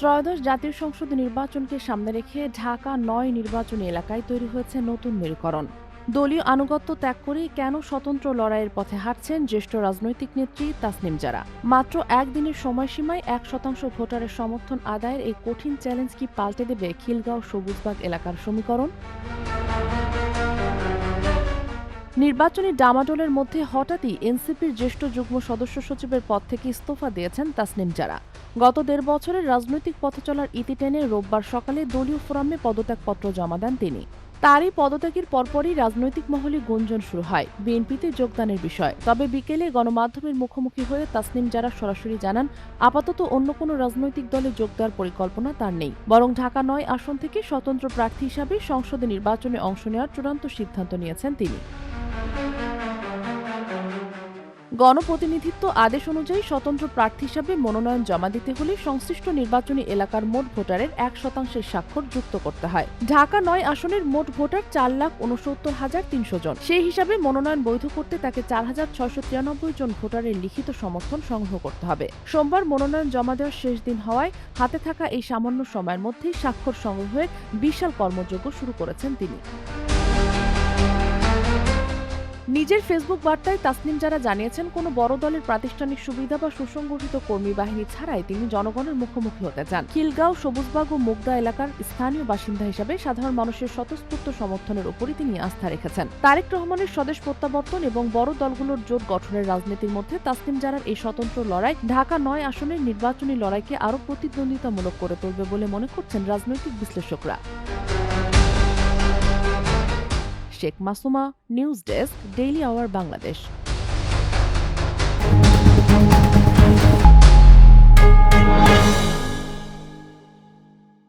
ত্রয়োদশ জাতীয় সংসদ নির্বাচনকে সামনে রেখে ঢাকা ৯ নির্বাচনী এলাকায় তৈরি হয়েছে নতুন মেরুকরণ। দলীয় আনুগত্য ত্যাগ করেই কেন স্বতন্ত্র লড়াইয়ের পথে হাঁটছেন জ্যেষ্ঠ রাজনৈতিক নেত্রী তাসনিম জারা। মাত্র একদিনের সময়সীমায় ১% ভোটারের সমর্থন আদায়ের এই কঠিন চ্যালেঞ্জ কি পাল্টে দেবে খিলগাঁও সবুজবাগ এলাকার সমীকরণ? নির্বাচনী ডামাডোলের মধ্যে হঠাৎই এনসিপির জ্যেষ্ঠ যুগ্ম সদস্য সচিবের পদ থেকে ইস্তফা দিয়েছেন তাসনিম জারা। গত ১.৫ বছরের রাজনৈতিক পথ চলার ইতি টেনে রোববার সকালে দলীয় ফোরামে পদত্যাগপত্র জমা দেন তিনি। তারই পদত্যাগের পরপরই রাজনৈতিক মহলে গুঞ্জন শুরু হয় বিএনপিতে যোগদানের বিষয়। তবে বিকেলে গণমাধ্যমের মুখোমুখি হয়ে তাসনিম জারা সরাসরি জানান, আপাতত অন্য কোনো রাজনৈতিক দলে যোগ দেওয়ার পরিকল্পনা তার নেই, বরং ঢাকা ৯ আসন থেকে স্বতন্ত্র প্রার্থী হিসাবে সংসদে নির্বাচনে অংশ নেওয়ার চূড়ান্ত সিদ্ধান্ত নিয়েছেন তিনি। গণপ্রতিনিধিত্ব আদেশ অনুযায়ী স্বতন্ত্র প্রার্থী হিসাবে মনোনয়ন জমা দিতে হলে সংশ্লিষ্ট নির্বাচনী এলাকার মোট ভোটারের ১% স্বাক্ষর যুক্ত করতে হয়। ঢাকা ৯ আসনের মোট ভোটার ৪,৬৯,৩০০ জন। সেই হিসাবে মনোনয়ন বৈধ করতে তাকে ৪,৬৯৩ জন ভোটারের লিখিত সমর্থন সংগ্রহ করতে হবে। সোমবার মনোনয়ন জমা দেওয়ার শেষ দিন হওয়ায় হাতে থাকা এই সামান্য সময়ের মধ্যেই স্বাক্ষর সংগ্রহের বিশাল কর্মযজ্ঞ শুরু করেছেন তিনি। নিজের ফেসবুক বার্তায় তাসনিম জারা জানিয়েছেন, কোনো বড় দলের প্রাতিষ্ঠানিক সুবিধা বা সুসংগঠিত কর্মী বাহিনী ছাড়াই তিনি জনগণের মুখোমুখি হতে চান। খিলগাঁও, সবুজবাগ ও মুগদা এলাকার স্থানীয় বাসিন্দা হিসেবে সাধারণ মানুষের স্বতঃস্ফূর্ত সমর্থনের উপরই তিনি আস্থা রেখেছেন। তারেক রহমানের স্বদেশ প্রত্যাবর্তন এবং বড় দলগুলোর জোট গঠনের রাজনীতির মধ্যে তাসনিম জারার এই স্বতন্ত্র লড়াই ঢাকা ৯ আসনের নির্বাচনী লড়াইকে আরও প্রতিদ্বন্দ্বিতামূলক করে তুলবে বলে মনে করছেন রাজনৈতিক বিশ্লেষকরা। Sheikh Masuma, news desk, daily our Bangladesh.